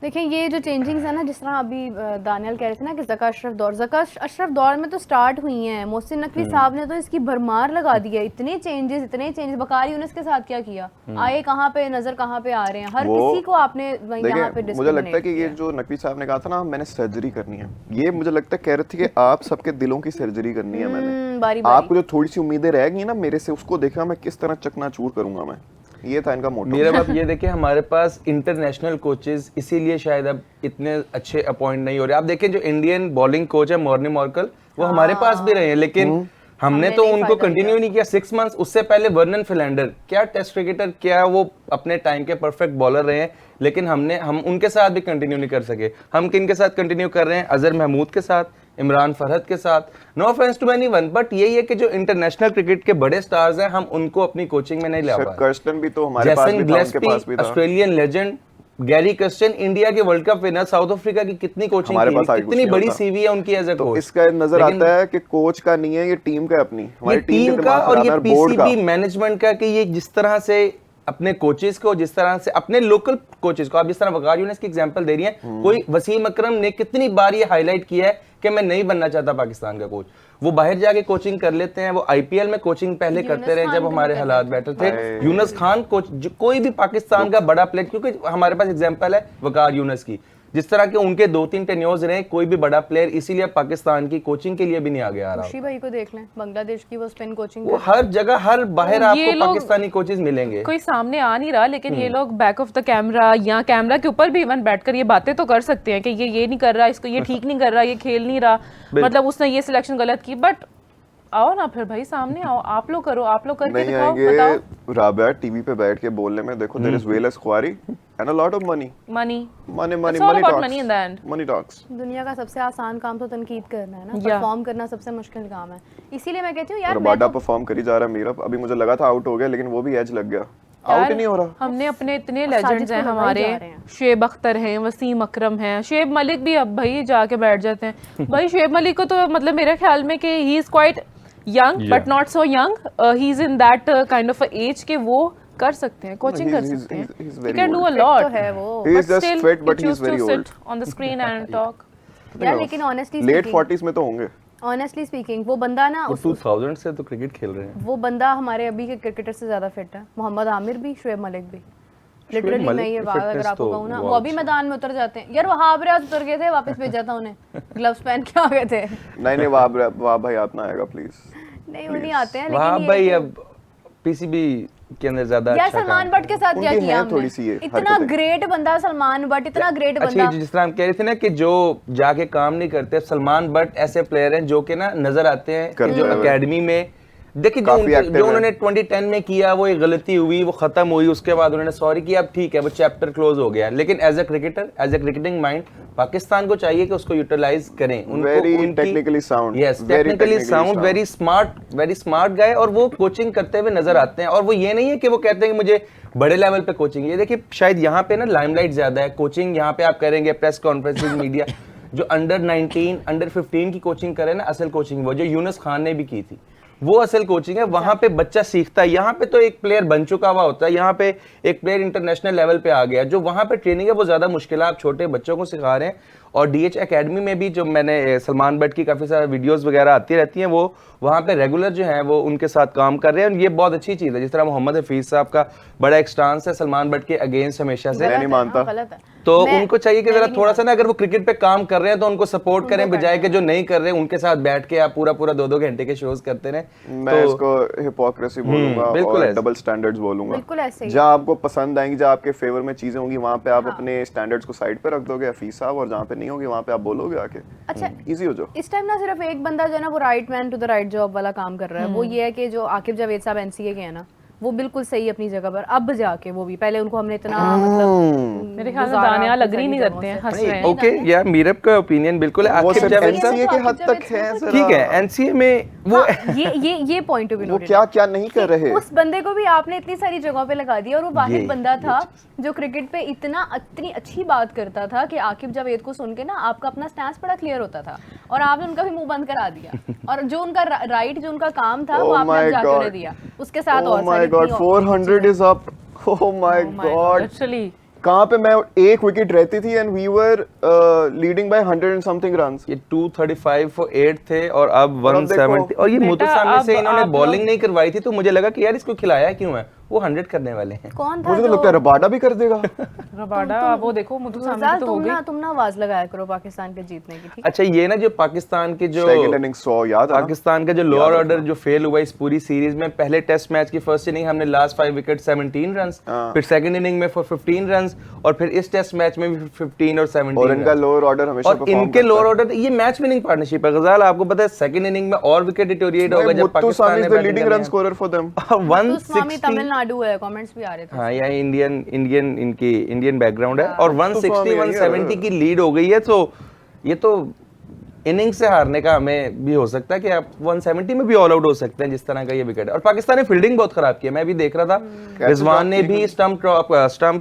देखिए ये जो चेंजिंग्स है ना, जिस तरह अभी दानियल कह रहे थे ना कि ज़का अशरफ दौर में तो स्टार्ट हुई हैं। मोहसिन नकवी साहब ने तो इसकी भरमार लगा दी है। इतने चेंजेस बकारी यूनिस के साथ क्या किया, आए कहाँ पे नजर कहाँ पे आ रहे हैं, हर किसी को आपने यहाँ पे मुझे लगता है कि ये जो नकवी साहब ने कहा था ना मैंने सर्जरी करनी है, ये मुझे लगता है कह रहे थे कि आप सबके दिलों की सर्जरी करनी है मैंने, बारी आपको जो थोड़ी सी उम्मीदें रह गई ना मेरे से, उसको देखा मैं किस तरह चकनाचूर करूंगा मैं। ये था इनका मोटो। मेरा बात ये देखिए, हमारे पास इंटरनेशनल कोचेस इसीलिए शायद अब इतने अच्छे अपॉइंट नहीं हो रहे। आप देखें जो इंडियन बॉलिंग कोच है मॉर्नी मॉर्कल, वो हमारे पास भी रहे हैं, लेकिन हमने तो उनको कंटिन्यू नहीं किया 6 मंथ्स। उससे पहले वर्नन फिलैंडर, क्या टेस्ट क्रिकेटर, क्या वो अपने टाइम के परफेक्ट बॉलर रहे हैं, लेकिन हम उनके साथ भी कंटिन्यू नहीं कर सके। हम किन के साथ कंटिन्यू कर रहे हैं? अजहर महमूद के साथ, इमरान फरहद के साथ। No offence to anyone, but यही है कि जो इंटरनेशनल क्रिकेट के बड़े स्टार्स हैं हम उनको अपनी कोचिंग में नहीं ला पा रहे। भी तो हमारे पास भी था, उनके पास भी था। Australian legend Gary Kirsten, India के world cup winner, South Africa की कितनी कोचिंग की, कितनी बड़ी सीवी है उनकी एज ए कोच। इसका नजर आता है कि कोच का नहीं है, ये टीम का, अपनी हमारी टीम का और ये पीसीबी मैनेजमेंट का, कि ये जिस तरह से अपने कोचेस को, जिस तरह से अपने लोकल कोचेस को, आप जिस तरह वकार यूनिस की एग्जांपल दे रही हैं, कोई वसीम अकरम ने कितनी बार ये हाईलाइट किया है कि मैं नहीं बनना चाहता पाकिस्तान का कोच। वो बाहर जाके कोचिंग कर लेते हैं, वो आईपीएल में कोचिंग पहले करते रहे जब हमारे हालात बेटर थे। यूनुस खान कोच, कोई भी पाकिस्तान का बड़ा प्लेयर, क्योंकि हमारे पास एग्जांपल है वकार यूनुस की, जिस तरह के उनके 2-3 टेन्योर्स रहे, कोई भी बड़ा प्लेयर इसीलिए पाकिस्तान की कोचिंग के लिए भी नहीं आगे आ रहा। खुशी भाई को देख लें, बांग्लादेश की वो स्पिन कोचिंग, वो हर जगह, हर बाहर आपको पाकिस्तानी कोचेस मिलेंगे। कोई सामने आ नहीं रहा, लेकिन ये लोग बैक ऑफ द कैमरा या कैमरा के ऊपर भी इवन बैठकर ये बातें तो कर सकते हैं कि ये नहीं कर रहा, इसको ये ठीक नहीं कर रहा, ये खेल नहीं रहा, मतलब उसने ये सिलेक्शन गलत की। बट आओ ना फिर भाई, सामने आओ, आप लोग करो, आप लोग करके दिखाओ, बताओ। राबिया टीवी पे बैठ के बोलने में देखो, देयर इज वेलेस ख्वारी and a lot of money talks. दुनिया का सबसे आसान काम तो तनकीद करना है ना, परफॉर्म करना सबसे मुश्किल काम है। इसीलिए मैं कहती हूँ यार, रबाडा परफॉर्म करी जा रहा है मीरा, अभी मुझे लगा था आउट हो गया, लेकिन वो भी एज लग गया, आउट ही नहीं हो रहा। हमने अपने इतने लेजेंड्स हैं हमारे, शुएब अख्तर हैं, वसीम अकरम हैं, शुएब मलिक भी अब भाई जाके बैठ जाते हैं। भाई शुएब मलिक को तो मतलब मेरे ख्याल में कि he is quite young but not so young, he's in that kind of age के वो कर सकते हैं, कोचिंग कर सकते हैं, he can do a lot, he is just fit but he is very old on the screen and talk। यार लेकिन honestly late 40s में तो होंगे। Honestly speaking वो बंदा ना 2000 से तो क्रिकेट खेल रहे हैं, वो बंदा हमारे अभी के क्रिकेटर से ज्यादा फिट है। मोहम्मद आमिर भी, शुएब मलिक भी, लिटरली मैं ये बात अगर आपको कहूँ ना, वो अभी मैदान में उतर जाते हैं। यार वहाब रियाज उतर गए थे, वापस भेजा था उन्हें, ग्लव्स पहन के आ गए थे। नहीं वहाब भाई आप ना आएगा प्लीज। नहीं वो नहीं आते हैं, वहाब भाई अब पीसीबी के अंदर ज्यादा अच्छा। यार सलमान बट के साथ क्या किया हमने, इतना ग्रेट बंदा सलमान बट, इतना ग्रेट बंदा। जिस तरह हम कह रहे थे ना कि जो जाके काम नहीं करते, सलमान बट ऐसे प्लेयर हैं जो कि ना नजर आते हैं जो एकेडमी में। देखिए जो उन्होंने 2010 में किया वो एक गलती हुई, वो खत्म हुई, उसके बाद उन्होंने सॉरी किया, अब ठीक है वो चैप्टर क्लोज हो गया। लेकिन as a cricketer, as a cricketing mind, Pakistan को चाहिए कि उसको यूटिलाइज करें, उनको technically sound, yes technically sound, very smart guy, और वो कोचिंग करते हुए नजर आते हैं। और वो ये नहीं है कि वो कहते हैं कि मुझे बड़े लेवल पे कोचिंग। ये देखिए शायद यहाँ पे ना लाइमलाइट ज्यादा है, कोचिंग यहाँ पे आप करेंगे प्रेस कॉन्फ्रेंसेस, मीडिया, जो अंडर 19 अंडर 15 की कोचिंग करे ना, असल कोचिंग वो जो यूनुस खान ने भी की थी, वो असल कोचिंग है। वहां पे बच्चा सीखता है, यहाँ पे तो एक प्लेयर बन चुका हुआ होता है, यहाँ पे एक प्लेयर इंटरनेशनल लेवल पे आ गया। जो वहां पे ट्रेनिंग है वो ज्यादा मुश्किल है, आप छोटे बच्चों को सिखा रहे हैं। और डीएच एकेडमी में भी जो मैंने सलमान बट की काफी सारी वीडियोस वगैरह आती रहती हैं, वो वहाँ पे रेगुलर जो है वो उनके साथ काम कर रहे हैं, और ये बहुत अच्छी चीज है। जिस तरह मोहम्मद हफीज साहब का बड़ा एक स्टांस है सलमान बट के अगेंस्ट हमेशा से, नहीं मानता, तो उनको चाहिए कि जरा थोड़ा सा ना, अगर वो क्रिकेट पे काम कर रहे हैं तो उनको सपोर्ट करें, बजाय कि जो नहीं कर रहे उनके साथ बैठ के आप पूरा 2-2 घंटे के शोज करते रहे। मैं इसको हिपोक्रेसी बोलूंगा और डबल स्टैंडर्ड्स बोलूंगा। जहां आपको पसंद आएंगी, जहां आपके फेवर में चीजें होंगी, वहां पे आप अपने स्टैंडर्ड्स को साइड पे रख दोगे हफीज साहब, और जहां पे नहीं होगी वहां पे आप बोलोगे आके। अच्छा इजी हो जाओ। इस टाइम ना सिर्फ एक बंदा जो है ना वो right man to the right job वाला काम कर रहा है, वो ये है कि जो आकिब जावेद साहब एनसीए के हैं ना, वो बिल्कुल सही अपनी जगह पर। अब जाके वो भी, पहले उनको हमने इतना मतलब मेरे ख्याल में दानियाल अग्री नहीं करते हैं, हंस रहे हैं। ओके या मीरब का ओपिनियन बिल्कुल आकिब जावेद एनसीए के हद तक है, ठीक है एनसीए में वो ये पॉइंट ऑफ व्यू, वो क्या नहीं कर रहे। उस बंदे को भी आपने इतनी सारी जगहों पे लगा दिया, और वो वाहिद बंदा था जो क्रिकेट पे इतनी अच्छी बात करता था कि आकिब जावेद को सुन के ना आपका अपना स्टैंस बड़ा क्लियर होता था, और आपने उनका भी मुंह बंद करा दिया। और जो उनका राइट, जो उनका काम था, वो आपने जाके उन्हें दिया। उसके साथ और 400 is up, oh my god, actually कहाँ पे मैं एक विकेट रहती थी and we were leading by 100 and something runs. ये 235 फॉर 8 थे और अब 170। और ये मुतुसामी से इन्होंने बॉलिंग नहीं करवाई थी, तो मुझे लगा कि यार इसको खिलाया क्यों है, वो 100 करने वाले हैं। कौन था? मुझे तो लगता है रबाडा भी कर देगा। रबाडा वो देखो मुतुसामी तो हो गई। तुम ना आवाज लगाया करो पाकिस्तान के जीतने की, ठीक? अच्छा ये ना जो पाकिस्तान के जो सेकंड इनिंग 100 याद है, पाकिस्तान का जो लोअर ऑर्डर जो फेल हुआ इस पूरी सीरीज में, पहले टेस्ट मैच की फर्स्ट इनिंग हमने लास्ट 5 विकेट 17 रन्स, फिर सेकंड इनिंग में फॉर 15 रन्स, और फिर इस टेस्ट मैच में भी 15 और 17। और इनका लोअर ऑर्डर हमेशा और इनके लोअर ऑर्डर ये मैच विनिंग पार्टनरशिप है गजाल, आपको पता है सेकंड इनिंग में और विकेट डिटोरिएट होगा जब पाकिस्तान ने leading run scorer for them. 160 Tamil Nadu है, कमेंट्स भी आ रहे थे। हाँ या इंडियन बैकग्राउंड है, और 160 170 की लीड हो गई है। तो ये तो इनिंग से हारने का हमें भी हो सकता है कि आप 170 में भी ऑल आउट हो सकते हैं, जिस तरह का ये विकेट है। और पाकिस्तान ने फील्डिंग बहुत खराब की है, मैं भी देख रहा था, रिजवान ने भी स्टंप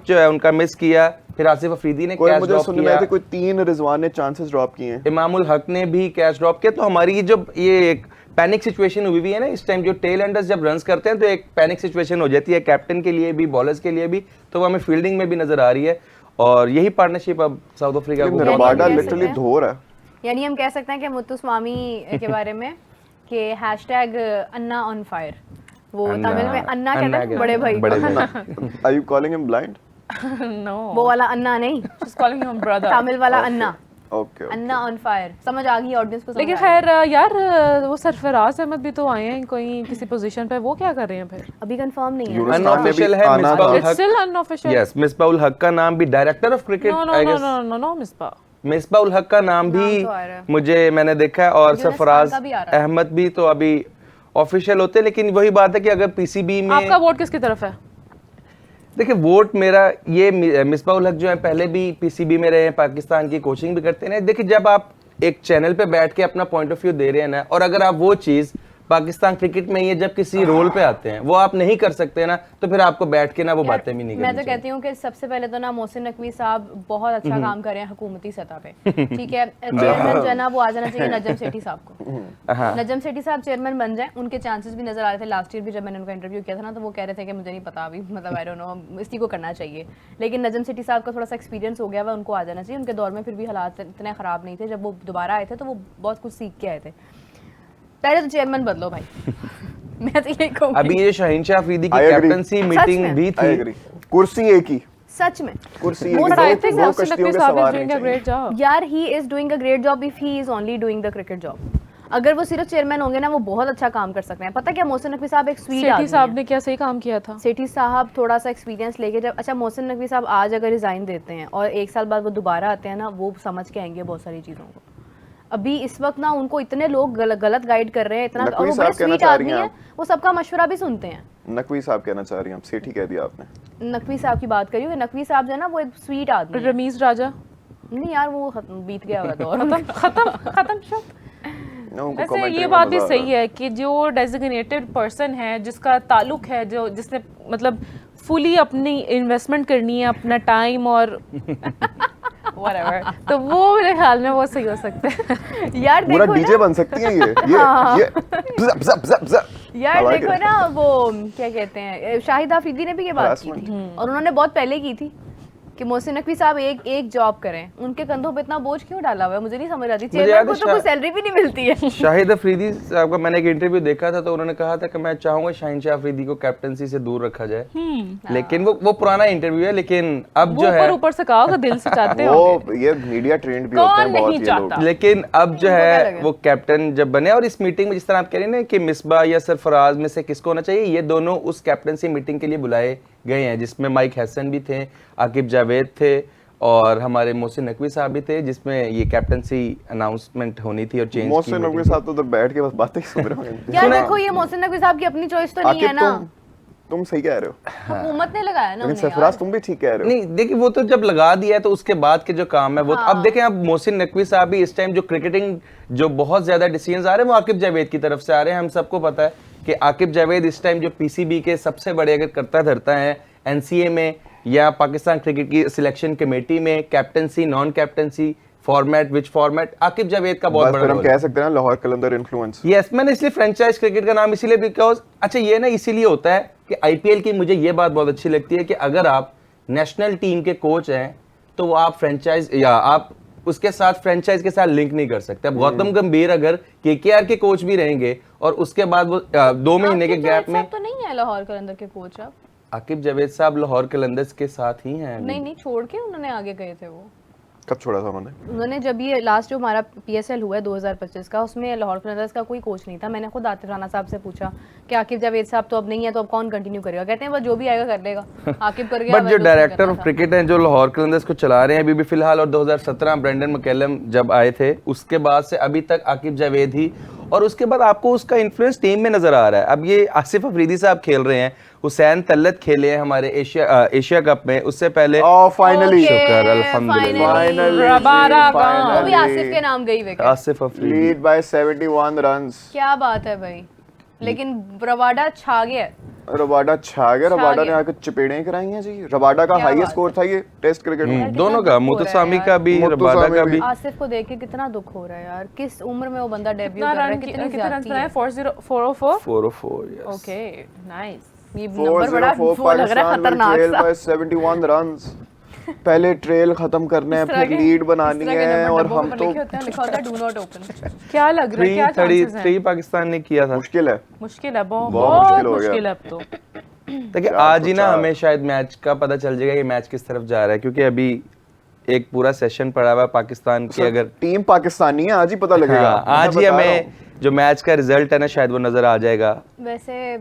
जो है उनका मिस किया, फिर आसिफ अफरीदी ने कैच ड्रॉप किया, कोई 3 रिजवान ने चांसेस ड्रॉप किए हैं, इमामुल हक ने भी कैच ड्रॉप किया। तो हमारी जो ये एक पैनिक सिचुएशन हुई है ना इस टाइम, जो टेल एंडर्स जब रन्स करते हैं तो एक पैनिक सिचुएशन हो जाती है कैप्टन के लिए भी, बॉलर्स के लिए भी, तो वो हमें फील्डिंग में भी नजर आ रही है। और यही पार्टनरशिप अब साउथ अफ्रीका को रबाडा लिटरली धो रहा है। यानी हम कह सकते हैं कि मुत्तुस्वामी के बारे में कि हैशटैग अन्ना ऑन फायर, वो तमिल में अन्ना कहते हैं बड़े भाई। Are you calling him blind? No, वो वाला अन्ना नहीं, she is calling him brother, Tamil वाला अन्ना। ओके अन्ना ऑन फायर, समझ आ गई ऑडियंस को? लेकिन खैर यार वो सरफराज अहमद भी तो आए हैं कोई किसी पोजीशन पे, वो क्या कर रहे हैं फिर? अभी कंफर्म नहीं है, अनऑफिशियल है। मिसबाउल हक, still unofficial. Yes, Misbahul Haq का नाम भी director of cricket, I guess. No Misbahul Haq का नाम भी मुझे मैंने देखा है, और सरफराज अहमद भी तो अभी ऑफिशियल होते हैं। लेकिन वही बात है कि अगर पीसीबी में आपका वोट किसकी तरफ है? देखिए वोट मेरा ये मिसबाउल हक जो है पहले भी पीसीबी में रहे हैं, पाकिस्तान की कोचिंग भी करते हैं। देखिए जब आप एक चैनल पे बैठ के अपना पॉइंट ऑफ व्यू दे रहे हैं ना, और अगर आप वो चीज पाकिस्तान क्रिकेट में ये जब किसी रोल पे आते हैं वो आप नहीं कर सकते ना, तो फिर आपको बैठ के ना वो बातें भी नहीं करनी। मैं तो कहती हूँ कि सबसे पहले तो ना मोहसिन नकवी साहब बहुत अच्छा काम कर रहे हैं हुकूमती सतह पे, ठीक है। चेयरमैन जो है ना वो आ जाना चाहिए नजम सेठी साहब को। नजम सेठी साहब चेयरमैन बन जाए, उनके चांसेस भी नजर आ रहे थे लास्ट ईयर भी, जब मैंने उनका इंटरव्यू किया था ना, तो वो कह रहे थे कि मुझे नहीं पता अभी, मतलब आई डोंट नो, इसी को करना चाहिए। लेकिन नजम सेठी साहब का थोड़ा सा एक्सपीरियंस हो गया हुआ, उनको आ जाना चाहिए। उनके दौर में फिर भी हालात इतने खराब नहीं थे, जब वो दोबारा आए थे तो वो बहुत कुछ सीख के आए थे। पहले तो चेयरमैन बदलो भाई। मैं तो यही कहूंगी। अभी ये शाहीनशाह अफरीदी की कैप्टनसी मीटिंग भी थी, कुर्सी एक ही, सच में कुर्सी यार, he is doing a great job if he is only doing the cricket job. अगर वो सिर्फ चेयरमैन होंगे ना, वो बहुत अच्छा काम कर सकते हैं। पता क्या, मोहसिन नकवी साहब एक स्वीट आदमी हैं। सेठी साहब ने क्या सही काम किया था? सेठी साहब थोड़ा सा एक्सपीरियंस लेके जब, अच्छा मोहसिन नकवी साहब आज अगर रिजाइन देते हैं और 1 साल बाद वो दोबारा आते हैं ना, वो समझ के आएंगे बहुत सारी चीजों को। अभी इस वक्त ना उनको इतने लोग गलत गाइड कर रहे हैं इतना, और वो बड़े स्वीट आदमी हैं, वो सबका मशवरा भी सुनते हैं। नकवी साहब कहना चाह रही हैं आप? सेठी कह दिया आपने। नकवी साहब की बात करी, नकवी साहब जो है ना वो एक स्वीट आदमी है। रमीज राजा नहीं यार, वो बीत गया हुआ दौर, खत्म शब्द। वैसे ये बात भी सही है कि जो डेजिग्नेटेड पर्सन है, जिसका ताल्लुक है, जो जिसने मतलब फुली अपनी इन्वेस्टमेंट करनी है, अपना टाइम और whatever, तो वो मेरे ख्याल में वो सही हो सकते हैं। यार पूरा डीजे बन सकती है ये यार देखो ना, वो क्या कहते हैं, शाहिद आफरीदी ने भी ये बात की थी, और उन्होंने बहुत पहले की थी कि मोहसिन नकवी साहब एक जॉब करें। उनके कंधों पे इतना बोझ क्यों डाला हुआ है, मुझे नहीं समझ आती। चेयरमैन को तो कोई सैलरी भी नहीं मिलती है। शाहिद अफरीदी साहब का मैंने एक इंटरव्यू देखा था, तो उन्होंने कहा था कि मैं चाहूंगा शाहीनशाह अफरीदी को कैप्टनसी से दूर रखा जाए। लेकिन वो पुराना इंटरव्यू है, लेकिन अब जो है ऊपर से कहा दिल से चाहते हो, वो ये मीडिया ट्रेंड भी होते हैं बहुत ये लोग। लेकिन अब जो है वो कैप्टन जब बने, और इस मीटिंग में जिस तरह आप कह रहे हैं ना कि मिसबा या सरफराज में से किसको होना चाहिए, ये दोनों उस कैप्टनसी मीटिंग के लिए बुलाए गए हैं, जिसमें माइक हसन भी थे, आकिब जावेद थे, और हमारे मोहसिन नकवी साहब भी थे, जिसमें ये कैप्टनसी अनाउंसमेंट होनी थी और चेंज की। मोहसिन नकवी साहब तो उधर बैठ के बस बातें सुन रहे हैं। यार देखो, ये मोहसिन नकवी साहब की अपनी चॉइस तो नहीं है ना। तुम सही कह रहे हो, हुकूमत ने लगाया ना। लेकिन सरफराज तुम भी ठीक कह रहे हो। नहीं देखिए, वो तो जब लगा दिया है तो उसके बाद के जो काम है वो अब देखें। अब मोहसिन नकवी साहब भी इस टाइम जो क्रिकेटिंग जो बहुत ज्यादा डिसीजंस आ रहे हैं वो आकिब जावेद की तरफ से आ रहे हैं। हम सबको पता है कि आकिब जावेद इस टाइम जो पीसीबी के सबसे बड़े अगर करता धरता है एनसीए में या पाकिस्तान क्रिकेट की सिलेक्शन कमेटी में, captaincy non captaincy format which format, Aqib Javed का बहुत बड़ा हम कह सकते हैं ना लाहौर कलंदर इन्फ्लुएंस। यस, मैंने इसलिए फ्रेंचाइज क्रिकेट का नाम इसीलिए बिकॉज अच्छा ये ना इसीलिए होता है कि आईपीएल की मुझे ये बात बहुत अच्छी लगती है कि अगर आप नेशनल टीम के कोच हैं तो वो आप फ्रेंचाइज या आप उसके साथ फ्रेंचाइज के साथ लिंक नहीं कर सकते। अब गौतम गंभीर अगर केकेआर के कोच भी रहेंगे और उसके बाद वो 2 महीने के गैप में तो नहीं है लाहौर कलंदर के कोच अब। आकिब जावेद साहब लाहौर कलंदर्स के साथ ही हैं। नहीं छोड़ के उन्होंने आगे गए थे। वो कब छोड़ा था उन्होंने जब ये लास्ट जो हमारा पीएसएल हुआ है 2025 का, उसमें लाहौर कलंदर्स का कोई कोच नहीं था। मैंने खुद आतिफ राना साहब से पूछा कि आकिब जावेद साहब तो अब नहीं है तो अब कौन कंटिन्यू करेगा। कहते हैं बस जो भी आएगा कर लेगा। आकिब कर गया। बट जो डायरेक्टर ऑफ क्रिकेट हैं जो लाहौर कलंदर्स को चला रहे हैं अभी भी फिलहाल, और 2017 ब्रेंडन मैकलम जब आए थे उसके बाद से अभी तक आकिब जावेद ही, और उसके बाद आपको उसका इन्फ्लुएंस टीम में नजर आ रहा है। अब ये आसिफ अफरीदी साहब खेल रहे हैं, हुसैन तल्लत खेले हैं हमारे एशिया कप में, उससे पहले फाइनली शुक्र अल्हम्दुलिल्लाह वो भी आसिफ के नाम गई wicket. Asif Afridi lead by 71 runs. क्या बात है भाई, लेकिन रबाडा छा गया। रबाडा छा गया। रबाडा ने आके चपेड़ें कराई हैं जी। रबाडा का हाईएस्ट स्कोर था ये टेस्ट क्रिकेट में। दोनों का, मुतसामी का भी, रबाडा का भी। आसिफ को देख के कितना दुख हो रहा है यार। किस उम्र में वो बंदा डेब्यू कर रहा है, कितनी ज्यादती है। 404 यस। Okay nice. ये नंबर बड़ा वो लग रहा है खतरनाक सा। 71 रन्स। पहले ट्रेल खत्म करने हैं, फिर लीड बनानी है, और हम तो लिखा होता है डू नॉट ओपन। क्या लग रहा है, क्या चांसेस हैं? 3 पाकिस्तान ने किया था। मुश्किल है बहुत मुश्किल है अब तो। देखिए आज ही ना हमें शायद मैच का पता चल जाएगा कि मैच किस तरफ जा रहा है, क्योंकि अभी एक पूरा सेशन पड़ा हुआ है पाकिस्तान की। अगर टीम पाकिस्तानी है आज ही पता लगेगा। आज ही हमें जो मैच का रिजल्ट है ना शायद वो नजर आ जाएगा। वैसे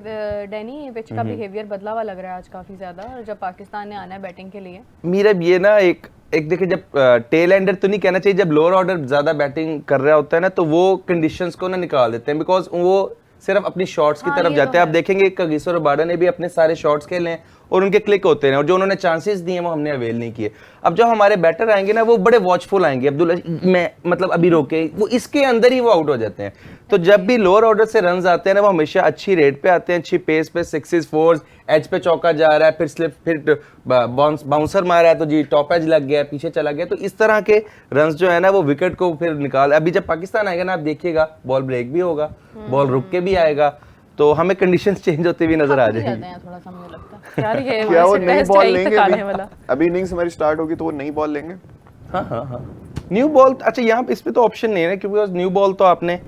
डैनी पिच का बिहेवियर बदला हुआ लग रहा है आज काफी ज्यादा, और जब पाकिस्तान ने आना है बैटिंग के लिए। मेरा ये ना एक देखिए, जब टेल एंडर तो नहीं कहना चाहिए, जब लोअर ऑर्डर ज्यादा बैटिंग कर रहा होता है ना तो वो कंडीशंस को ना निकाल देते हैं, बिकॉज वो सिर्फ अपनी शॉट्स की तरफ जाते हैं। आप देखेंगे कगिसो रबाडा ने भी अपने सारे शॉट्स खेले हैं और उनके क्लिक होते हैं, और जो उन्होंने चांसेस दिए वो हमने अवेल नहीं किए। अब जो हमारे बैटर आएंगे ना वो बड़े वॉचफुल आएंगे। अब्दुल्ला मैं मतलब अभी रोके, वो इसके अंदर ही वो आउट हो जाते हैं। तो जब भी लोअर ऑर्डर से रन्स आते हैं ना वो हमेशा अच्छी रेट पे आते हैं, अच्छी पेस पे, 6s 4s, एज पे चौका जा रहा है, फिर स्लिप, फिर बाउंसर मारा है तो जी टॉप एज लग गया, पीछे चला गया। तो इस तरह के रन्स जो है ना वो विकेट को फिर निकाल। अभी जब पाकिस्तान आएगा ना आप देखिएगा बॉल ब्रेक भी होगा, बॉल रुक के भी आएगा, तो हमें कंडीशंस चेंज होते हुए नजर आ जाएंगे। थोड़ा सा मुझे लगता है यार ये क्या वो नई बॉल लेंगे अभी इनिंग्स हमारी स्टार्ट होगी तो वो नई बॉल लेंगे। हाँ न्यू बॉल। अच्छा यहाँ पे इस पे तो ऑप्शन नहीं है क्योंकि न्यू बॉल तो आपने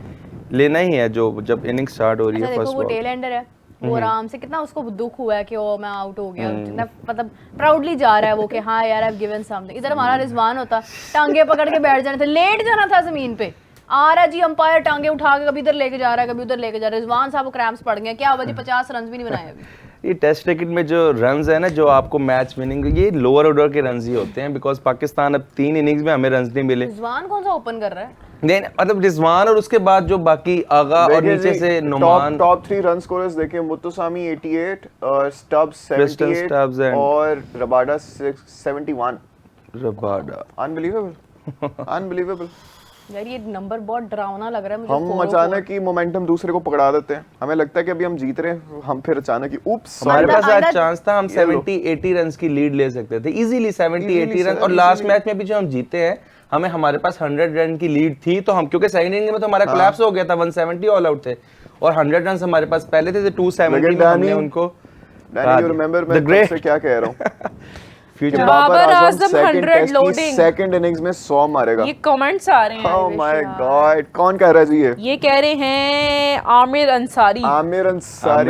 लेना ही है जो जब इनिंग स्टार्ट हो रही है। फर्स्ट वो टेल एंडर है, वो आराम से, कितना उसको दुख हुआ है कि ओ मैं आउट हो गया, कितना मतलब प्राउडली जा रहा है वो कि हाँ यार आई हैव गिवन समथिंग। इधर हमारा रिजवान होता टांगे पकड़ के बैठ जाने थे, लेट जाना था जमीन पे। आ रहा जी अंपायर टांगे उठा के कभी इधर लेके जा रहा है, कभी उधर लेके जा रहा है। रिजवान साहब को क्रैम्प्स पड़ गए, क्या हुआ जी 50 रन भी नहीं बनाए अभी। ये टेस्ट क्रिकेट में जो रन्स है ना जो आपको मैच विनिंग, ये लोअर ऑर्डर के रन्स ही होते हैं, बिकॉज पाकिस्तान अब 3 इनिंग्स में हमें रन्स नहीं मिले। रिजवान कौन सा ओपन कर रहा है? नहीं मतलब रिजवान और उसके बाद जो बाकी आगा और नीचे से नुमान। टॉप 3 रन स्कोरर्स देखिए, मुत्तसामी 88, स्टब्स 78 और रबाडा 71। रबाडा अनबिलीवेबल यार ये नंबर बहुत डरावना लग रहा है मुझे। हम अचानक ही मोमेंटम दूसरे को पकड़ा देते हैं, हमें लगता है कि अभी हम जीत रहे हैं, हम फिर अचानक ही उप्स। हमारे पास आज चांस था हम 70-80 रन की लीड ले सकते थे इजीली, 70-80 रन। और लास्ट मैच में भी जो हम जीते हैं हमें हमारे पास 100 रन की लीड थी, तो हम क्योंकि सेकंड इनिंग में तो हमारा कोलैप्स हो गया था, 170 ऑल आउट थे और 100 रन हमारे पास पहले थे, 270 में हमने उनको। यू रिमेंबर मैं तुमसे क्या कह रहा हूं? Future Babar Azam 100 loading second innings में 100 मारेगा। ये कमेंट्स आ रहे हैं। ओह माय गॉड, कौन कह रहा है जी ये कह रहे हैं Aamir Ansari. I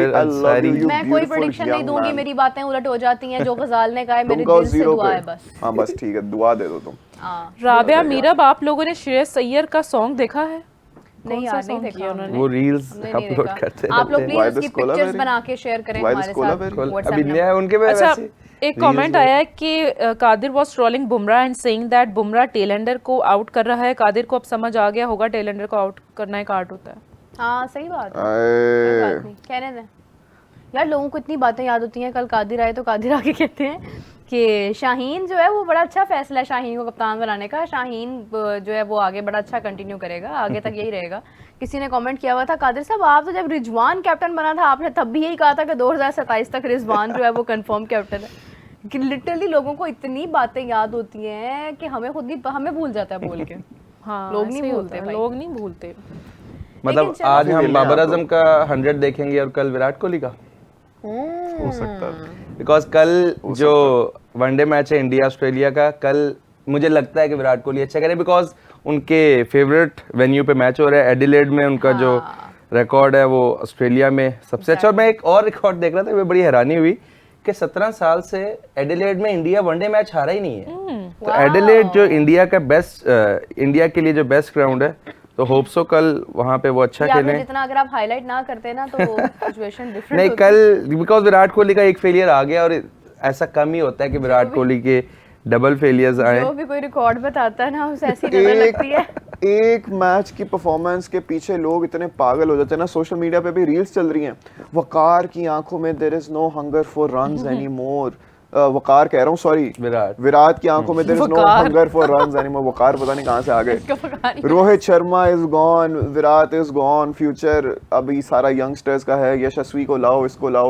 love you. मैं कोई प्रेडिक्शन नहीं दूंगी, मेरी बातें उलट हो जाती हैं। जो गजाल ने कहा है मेरे दिल से दुआ है बस। हां बस ठीक है, दुआ दे दो तुम। राबिया मीरब, आप लोगों ने श्रेयस अय्यर का सॉन्ग देखा है? नहीं यार नहीं देखा उन्होंने। वो रील्स अपलोड करते हैं। आप लोग प्लीज उसकी पिक्चर्स बना के शेयर करें हमारे साथ। अभी नया उनके में अच्छा एक कमेंट आया है कि Qadir was trolling Bumrah and saying that Bumrah tailender को आउट कर रहा है। कादिर को अब समझ आ गया होगा टेलेंडर को आउट करना एक आर्ट होता है। हां सही बात है, कहने दें यार, लोगों को इतनी बातें याद होती हैं। कल कादिर आए तो कादिर आके कहते हैं कि शाहीन जो है वो बड़ा अच्छा फैसला है शाहीन को कप्तान बनाने का। शाहीन जो है वो आगे बड़ा अच्छा कंटिन्यू करेगा, आगे तक यही रहेगा। किसी ने कमेंट किया हुआ था, कादिर साहब आप तो जब रिजवान कैप्टन बना था आपने तब भी यही कहा था कि 2027 तक रिजवान जो है वो कंफर्म कैप्टन है। कि लिटरली लोगों को इतनी बातें याद होती हैं कि हमें खुद ही हमें भूल जाता है बोल के। हाँ लोग नहीं भूलते भाई, लोग नहीं भूलते। मतलब आज हम बाबर आजम का 100 देखेंगे और कल विराट कोहली का। हो सकता है बिकॉज कल जो वनडे मैच है इंडिया ऑस्ट्रेलिया का, कल मुझे लगता है कि विराट कोहली अच्छा करे, बिकॉज उनके फेवरेट वेन्यू पे मैच हो रहा है एडिलेड में। उनका जो रिकॉर्ड है वो ऑस्ट्रेलिया में सबसे अच्छा। और मैं एक और रिकॉर्ड देख रहा था, मैं बड़ी हैरानी हुई कि 17 साल से एडिलेड में इंडिया वनडे मैच हारा ही नहीं है। तो एडिलेड जो इंडिया का बेस्ट, इंडिया के लिए जो बेस्ट ग्राउंड है, तो होप सो कल वहां पे वो अच्छा खेलें। जितना अगर आप हाईलाइट ना करते ना तो सिचुएशन डिफरेंट नहीं, कल बिकॉज विराट कोहली का एक फेलियर आ गया, और ऐसा कम ही होता है कि विराट कोहली के डबल फेलियर्स आए। जो भी कोई रिकॉर्ड बताता है ना उसे ऐसी नजर लगती है। एक मैच की परफॉर्मेंस के पीछे लोग इतने पागल हो जाते हैं ना, सोशल मीडिया पे भी रील्स चल रही हैं, वकार की आंखों में there is no hunger for runs anymore. Waqar कह रहा हूँ, सॉरी, विराट की आंखों में there is no hunger for runs anymore. Waqar पता नहीं कहाँ से आ गए। Rohit Sharma is gone, Virat is gone, future अभी सारा यंगस्टर्स का है, यशस्वी को लाओ, इसको लाओ,